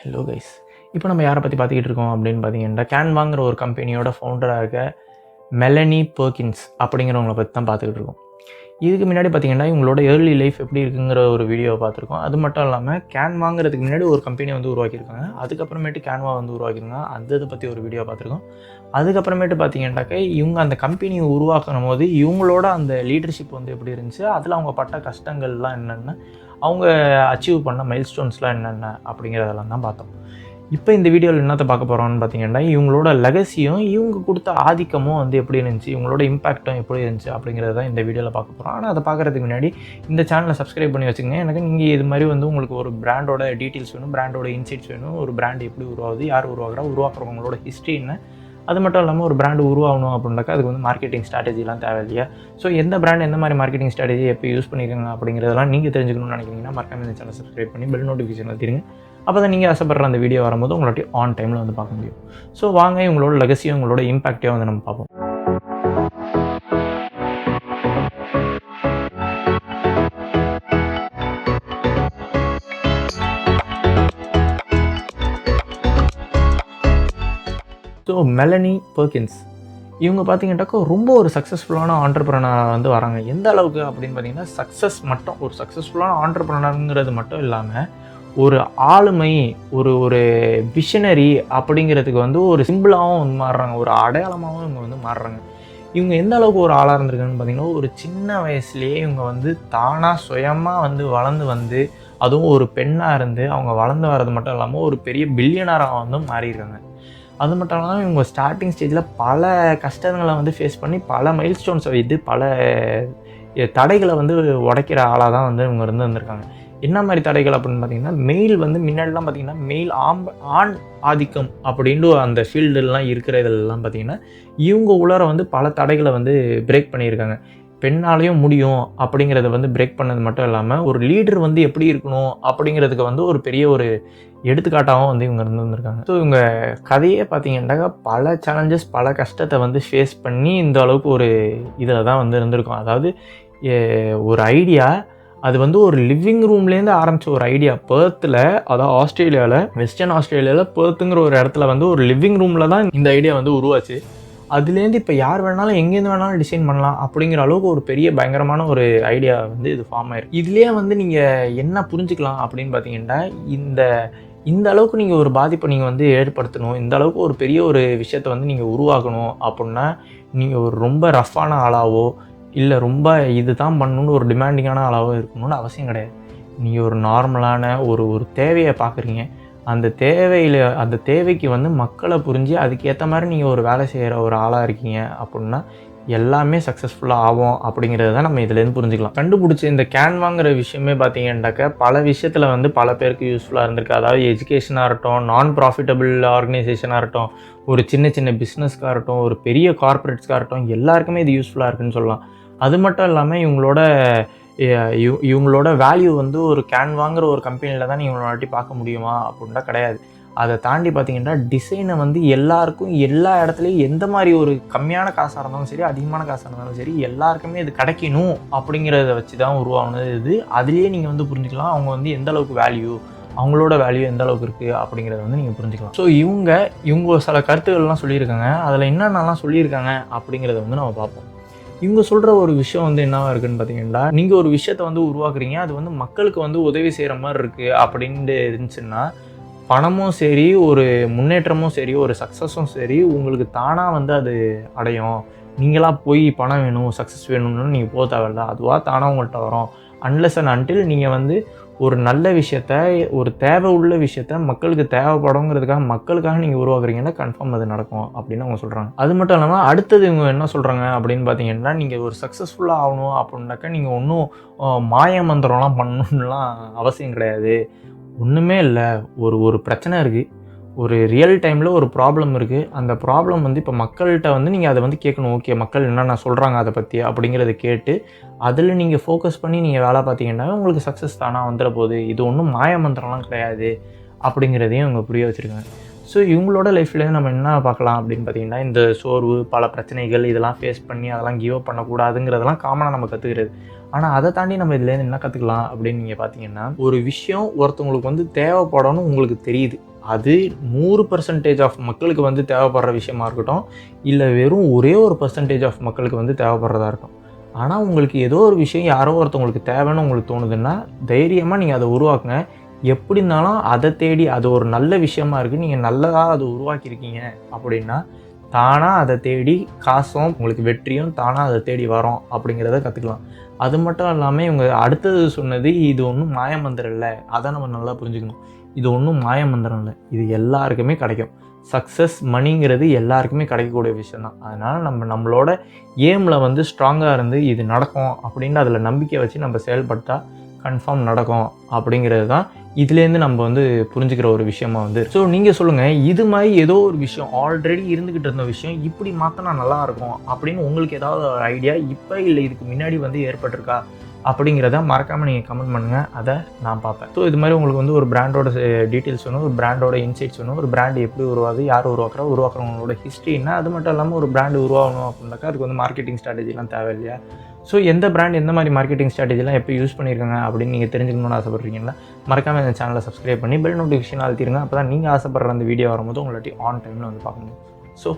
Hello guys. இப்போ நம்ம யாரை பற்றி பார்த்துக்கிட்டு இருக்கோம் அப்படின்னு பார்த்தீங்கன்னா, கேன்வாங்கிற ஒரு கம்பெனியோட ஃபவுண்டராக இருக்க மெலனி பெர்கின்ஸ் அப்படிங்கிறவங்கள பற்றி தான் பார்த்துக்கிட்டு இருக்கோம். இதுக்கு முன்னாடி பார்த்தீங்கன்னா, இவங்களோட ஏர்லி லைஃப் எப்படி இருக்குங்கிற ஒரு வீடியோவை பார்த்துருக்கோம். அது மட்டும் இல்லாமல் கேன்வாங்கிறதுக்கு முன்னாடி ஒரு கம்பெனி வந்து உருவாக்கியிருக்காங்க. அதுக்கப்புறமேட்டு கேன்வா வந்து உருவாக்கியிருக்காங்க. அந்த இதை பற்றி ஒரு வீடியோ பார்த்துருக்கோம். அதுக்கப்புறமேட்டு பார்த்தீங்கன்னாக்க, இவங்க அந்த கம்பெனியை உருவாக்கும் போது இவங்களோட அந்த லீடர்ஷிப் வந்து எப்படி இருந்துச்சு, அதில் அவங்க பட்ட கஷ்டங்கள்லாம் என்னென்ன, அவங்க அச்சீவ் பண்ண மைல்ஸ்டோன்ஸ்லாம் என்னென்ன அப்படிங்கிறதெல்லாம் தான் பார்த்தோம். இப்போ இந்த வீடியோவில் என்னத்தை பார்க்க போகிறோம்னு பார்த்தீங்கன்னா, இவங்களோட லெகசியும் இவங்க கொடுத்த ஆதிக்கமும் வந்து எப்படி இருந்துச்சு, இவங்களோட இம்பாக்டும் எப்படி இருந்துச்சு அப்படிங்கிறத தான் இந்த வீடியோவில் பார்க்க போகிறோம். ஆனால் அதை பார்க்குறதுக்கு முன்னாடி இந்த சேனலை சப்ஸ்கிரைப் பண்ணி வச்சுக்கோங்க. எனக்கு நீங்கள் இது மாதிரி வந்து உங்களுக்கு ஒரு பிராண்டோட டீட்டெயில்ஸ் வேணும், பிராண்டோட இன்சைட்ஸ் வேணும், ஒரு பிராண்ட் எப்படி உருவாகுது, யார் உருவாக்குறா, உருவாக்குறவங்களோட ஹிஸ்ட்ரி என்ன, அது மட்டும் இல்லாமல் ஒரு பிராண்டு உருவாகணும் அப்படின்னாக்கா அதுக்கு வந்து மார்க்கெட்டிங் ஸ்ட்ராட்டஜிலாம் தேவை இல்லையா. ஸோ எந்த பிராண்ட் எந்த மாதிரி மார்க்கெட்டிங் ஸ்ட்ராட்டஜி எப்போ யூஸ் பண்ணியிருக்காங்க அப்படிங்கிறதெல்லாம் நீங்கள் தெரிஞ்சுக்கணும்னு நினைக்கிறீங்கன்னா மறக்காம இந்த சேனல் சப்ஸ்கிரைப் பண்ணி பெல் நோட்டிஃபிகேஷன் வச்சுருங்க. அப்போ தான் நீங்கள் ஆசைப்படுற அந்த வீடியோ வரும்போது உங்கள்ட்ட ஆன் டைமில் வந்து பார்க்க முடியும். ஸோ வாங்க இவங்களோட லெகசியும் உங்களோட இம்பாக்டையும் வந்து நம்ம பார்ப்போம். ஸோ மெலனி பெர்கின்ஸ் இவங்க பார்த்தீங்கன்னாக்கா ரொம்ப ஒரு சக்ஸஸ்ஃபுல்லான ஆண்டர்ப்ரனராக வந்து வராங்க. எந்த அளவுக்கு அப்படின்னு பார்த்தீங்கன்னா, சக்ஸஸ் மட்டும் ஒரு சக்ஸஸ்ஃபுல்லான ஆண்டர்ப்ரனருங்கிறது மட்டும் இல்லாமல் ஒரு ஆளுமை, ஒரு ஒரு விஷனரி அப்படிங்கிறதுக்கு வந்து ஒரு சிம்பிளாகவும் வந்து மாறுறாங்க, ஒரு அடையாளமாகவும் இவங்க வந்து மாறுறாங்க. இவங்க எந்த அளவுக்கு ஒரு ஆளாக இருந்திருக்காங்கன்னு பார்த்தீங்கன்னா, ஒரு சின்ன வயசுலேயே இவங்க வந்து தானாக சுயமாக வந்து வளர்ந்து வந்து, அதுவும் ஒரு பெண்ணாக இருந்து அவங்க வளர்ந்து வர்றது மட்டும் இல்லாமல் ஒரு பெரிய பில்லியனராக வந்து மாறியிருக்காங்க. அது மட்டும் இல்லாமல் இவங்க ஸ்டார்டிங் ஸ்டேஜில் பல கஷ்டங்களை வந்து ஃபேஸ் பண்ணி பல மைல்ஸ்டோன்ஸை வைத்து பல தடைகளை வந்து உடைக்கிற ஆளாக தான் வந்து இவங்க இருந்திருக்காங்க. என்ன மாதிரி தடைகள் அப்படின்னு பார்த்தீங்கன்னா, மெயில் வந்து முன்னாடிலாம் பார்த்தீங்கன்னா மெயில் ஆண் ஆதிக்கம் அப்படின்ட்டு அந்த ஃபீல்டுலாம் இருக்கிற இதெல்லாம் பார்த்தீங்கன்னா, இவங்க உள்ளார வந்து பல தடைகளை வந்து பிரேக் பண்ணியிருக்காங்க. பெண்ணாலையும் முடியும் அப்படிங்கிறத வந்து பிரேக் பண்ணது மட்டும் இல்லாமல், ஒரு லீடர் வந்து எப்படி இருக்கணும் அப்படிங்கிறதுக்கு வந்து ஒரு பெரிய ஒரு எடுத்துக்காட்டாகவும் வந்து இவங்க இருந்திருக்காங்க. ஸோ இவங்க கதையே பார்த்தீங்கன்னாக்கா பல சேலஞ்சஸ், பல கஷ்டத்தை வந்து ஃபேஸ் பண்ணி இந்த அளவுக்கு ஒரு இதில் தான் வந்து இருந்திருக்கும். அதாவது ஒரு ஐடியா, அது வந்து ஒரு லிவிங் ரூம்லேருந்து ஆரம்பித்த ஒரு ஐடியா பெர்த்தில், அதாவது ஆஸ்திரேலியாவில், வெஸ்டர்ன் ஆஸ்திரேலியாவில் பெர்த்துங்கிற ஒரு இடத்துல வந்து ஒரு லிவிங் ரூமில் தான் இந்த ஐடியா வந்து உருவாச்சு. அதுலேருந்து இப்போ யார் வேணாலும் எங்கேருந்து வேணாலும் டிசைன் பண்ணலாம் அப்படிங்கிற அளவுக்கு ஒரு பெரிய பயங்கரமான ஒரு ஐடியா வந்து இது ஃபார்ம் ஆயிருக்கு. இதுலேயே வந்து நீங்கள் என்ன புரிஞ்சுக்கலாம் அப்படின்னு பார்த்தீங்கன்னா, இந்த அளவுக்கு நீங்கள் ஒரு பாதிப்பை நீங்கள் வந்து ஏற்படுத்தணும், இந்த அளவுக்கு ஒரு பெரிய ஒரு விஷயத்தை வந்து நீங்கள் உருவாக்கணும் அப்படின்னா, நீங்கள் ஒரு ரொம்ப ரஃப்பான ஆளாவோ இல்லை ரொம்ப இது தான் பண்ணணுன்னு ஒரு டிமாண்டிங்கான ஆளாவோ இருக்கணும்னு அவசியம் கிடையாது. நீங்கள் ஒரு நார்மலான ஒரு தேவையை பார்க்குறீங்க, அந்த தேவைக்கு வந்து மக்களை புரிஞ்சு அதுக்கேற்ற மாதிரி நீங்கள் ஒரு வேலை செய்கிற ஒரு ஆளாக இருக்கீங்க அப்படின்னா எல்லாமே சக்ஸஸ்ஃபுல்லாக ஆகும் அப்படிங்கிறத தான் நம்ம இதுலேருந்து புரிஞ்சுக்கலாம். கண்டுபிடிச்ச இந்த கேன்வாங்கிற விஷயமே பார்த்தீங்கன்னாக்கா பல விஷயத்தில் வந்து பல பேருக்கு யூஸ்ஃபுல்லாக இருந்திருக்கு. அதாவது எஜுகேஷனாக இருக்கட்டும், நான் ப்ராஃபிட்டபிள் ஆர்கனைசேஷனாக இருக்கட்டும், ஒரு சின்ன சின்ன பிஸ்னஸ்க்காக இருக்கட்டும், ஒரு பெரிய கார்ப்பரேட்ஸ்க்காக இருக்கட்டும், எல்லாருக்குமே இது யூஸ்ஃபுல்லாக இருக்குன்னு சொல்லலாம். அது மட்டும் இல்லாமல் இவங்களோட வேல்யூ வந்து ஒரு கேன்வாங்கிற ஒரு கம்பெனியில் தான் நீங்கள் வாட்டி பார்க்க முடியுமா அப்படின்னா கிடையாது. அதை தாண்டி பார்த்தீங்கன்னா, டிசைனை வந்து எல்லாருக்கும் எல்லா இடத்துலையும் எந்த மாதிரி ஒரு கம்மியான காசாக இருந்தாலும் சரி, அதிகமான காசாக இருந்தாலும் சரி, எல்லாருக்குமே இது கிடைக்கணும் அப்படிங்கிறத வச்சு தான் உருவாகுனது இது. அதுலேயே நீங்கள் வந்து புரிஞ்சுக்கலாம் அவங்க வந்து எந்த அளவுக்கு அவங்களோட வேல்யூ எந்த அளவுக்கு இருக்குது அப்படிங்கிறத வந்து நீங்கள் புரிஞ்சுக்கலாம். ஸோ இவங்க சில கருத்துக்கள்லாம் சொல்லியிருக்காங்க. அதில் என்னென்னலாம் சொல்லியிருக்காங்க அப்படிங்கிறத வந்து நம்ம பார்ப்போம். இவங்க சொல்கிற ஒரு விஷயம் வந்து என்னவா இருக்குதுன்னு பார்த்தீங்கன்னா, நீங்கள் ஒரு விஷயத்தை வந்து உருவாக்குறீங்க, அது வந்து மக்களுக்கு வந்து உதவி செய்கிற மாதிரி இருக்குது அப்படின்ட்டு இருந்துச்சுன்னா, பணமும் சரி, ஒரு முன்னேற்றமும் சரி, ஒரு சக்ஸஸும் சரி உங்களுக்கு தானாக வந்து அது அடையும். நீங்களாக போய் பணம் வேணும், சக்ஸஸ் வேணும்னு நீங்கள் போக தேவையில்ல, அதுவாக தானாக உங்கள்கிட்ட வரும். அன்லெஸ் அண்ட் அன்டில் நீங்கள் வந்து ஒரு நல்ல விஷயத்த, ஒரு தேவை உள்ள விஷயத்த மக்களுக்கு தேவைப்படுங்கிறதுக்காக மக்களுக்காக நீங்கள் உருவாக்குறீங்கன்னா கன்ஃபார்ம் அது நடக்கும் அப்படின்னு அவங்க சொல்கிறாங்க. அது மட்டும் இல்லாமல் அடுத்தது இவங்க என்ன சொல்கிறாங்க அப்படின்னு பார்த்தீங்கன்னா, நீங்கள் ஒரு சக்ஸஸ்ஃபுல்லாக ஆகணும் அப்படின்னாக்கா நீங்கள் ஒன்றும் மாய மந்திரம்லாம் பண்ணணும்லாம் அவசியம் கிடையாது. ஒன்றுமே இல்லை, ஒரு பிரச்சனை இருக்குது, ஒரு ரியல் டைமில் ஒரு ப்ராப்ளம் இருக்குது. அந்த ப்ராப்ளம் வந்து இப்போ மக்கள்கிட்ட வந்து நீங்கள் அதை வந்து கேட்கணும். ஓகே, மக்கள் என்னென்ன சொல்கிறாங்க அதை பற்றி அப்படிங்கிறத கேட்டு அதில் நீங்கள் ஃபோக்கஸ் பண்ணி நீங்கள் வேலை பார்த்தீங்கன்னா உங்களுக்கு சக்ஸஸ் தானாக வந்துட போகுது. இது ஒன்றும் மாய மந்திரம்லாம் கிடையாது அப்படிங்கிறதையும் இவங்க புரிய வச்சுருக்காங்க. ஸோ இவங்களோட லைஃப்லேயே நம்ம என்ன பார்க்கலாம் அப்படின்னு பார்த்தீங்கன்னா, இந்த சோர்வு, பல பிரச்சனைகள் இதெல்லாம் ஃபேஸ் பண்ணி அதெல்லாம் கிவ் அப் பண்ணக்கூடாதுங்கிறதெல்லாம் காமனாக நம்ம கற்றுக்கிறது. ஆனால் அதை தாண்டி நம்ம இதுலேருந்து என்ன கற்றுக்கலாம் அப்படின்னு நீங்கள் பார்த்தீங்கன்னா, ஒரு விஷயம் ஒருத்தவங்களுக்கு வந்து தேவைப்படணும் உங்களுக்கு தெரியுது, அது 100% ஆஃப் மக்களுக்கு வந்து தேவைப்படுற விஷயமா இருக்கட்டும், இல்லை வெறும் ஒரே ஒரு பர்சன்டேஜ் ஆஃப் மக்களுக்கு வந்து தேவைப்படுறதா இருக்கும். ஆனால் உங்களுக்கு ஏதோ ஒரு விஷயம் யாரோ ஒருத்தவங்களுக்கு தேவைன்னு உங்களுக்கு தோணுதுன்னா, தைரியமாக நீங்கள் அதை உருவாக்குங்க. எப்படி இருந்தாலும் அதை தேடி அது ஒரு நல்ல விஷயமா இருக்குது, நீங்கள் நல்லதாக அதை உருவாக்கியிருக்கீங்க அப்படின்னா, தானாக அதை தேடி காசும் உங்களுக்கு வெற்றியும் தானாக அதை தேடி வரோம் அப்படிங்கிறத கற்றுக்கலாம். அது மட்டும் இல்லாமல் இவங்க அடுத்தது சொன்னது, இது ஒன்றும் மாயமந்திரம் இல்லை, அதை நம்ம நல்லா புரிஞ்சுக்கணும். இது ஒன்றும் மாயமந்திரம் இல்லை, இது எல்லாருக்குமே கிடைக்கும். சக்ஸஸ் மணிங்கிறது எல்லாருக்குமே கிடைக்கக்கூடிய விஷயம் தான். அதனால் நம்மளோட ஏமில் வந்து ஸ்ட்ராங்காக இருந்து இது நடக்கும் அப்படின்னு அதில் நம்பிக்கை வச்சு நம்ம செயல்பட்டால் கன்ஃபார்ம் நடக்கும் அப்படிங்கிறது தான் இதுலேருந்து நம்ம வந்து புரிஞ்சுக்கிற ஒரு விஷயமா வந்து. ஸோ நீங்கள் சொல்லுங்கள், இது மாதிரி ஏதோ ஒரு விஷயம் ஆல்ரெடி இருந்துக்கிட்டு இருந்த விஷயம் இப்படி மாற்றினா நல்லாயிருக்கும் அப்படின்னு உங்களுக்கு ஏதாவது ஒரு ஐடியா இப்போ இல்லை இதுக்கு முன்னாடி வந்து ஏற்பட்டிருக்கா அப்படிங்கிறத மறக்காமல் நீங்கள் கமெண்ட் பண்ணுங்கள், அதை நான் பார்ப்பேன். ஸோ இது மாதிரி உங்களுக்கு வந்து ஒரு பிராண்டோட டீட்டெயில்ஸ் வேணும், ஒரு பிராண்டோட இன்சைட்ஸ் வேணும், ஒரு பிராண்ட் எப்படி உருவாகுது, யார் உருவாக்குறவங்களோட ஹிஸ்ட்ரி என்ன, அது மட்டும் இல்லாமல் ஒரு பிராண்டு உருவாகணும் அப்படின்னாக்கா அதுக்கு வந்து மார்க்கெட்டிங் ஸ்ட்ராட்டஜிலாம் தேவை இல்லையா? ஸோ எந்த பிராண்ட் எந்த மாதிரி மார்க்கெட்டிங் ஸ்ட்ராட்டஜிலாம் எப்போ யூஸ் பண்ணியிருக்காங்க அப்படின்னு நீங்கள் தெரிஞ்சுக்கணும்னு ஆசைப்பட்றீங்கன்னா மறக்காமல் இந்த சேனலை சப்ஸ்கிரைப் பண்ணி பெல் நோட்டிஃபிகேஷன் அழுத்திடுங்க. அப்போ தான் நீங்கள் ஆசைப்படுற அந்த வீடியோ வரும்போது உங்களாட்டி ஆன் டைமில் வந்து பார்க்க முடியும். ஸோ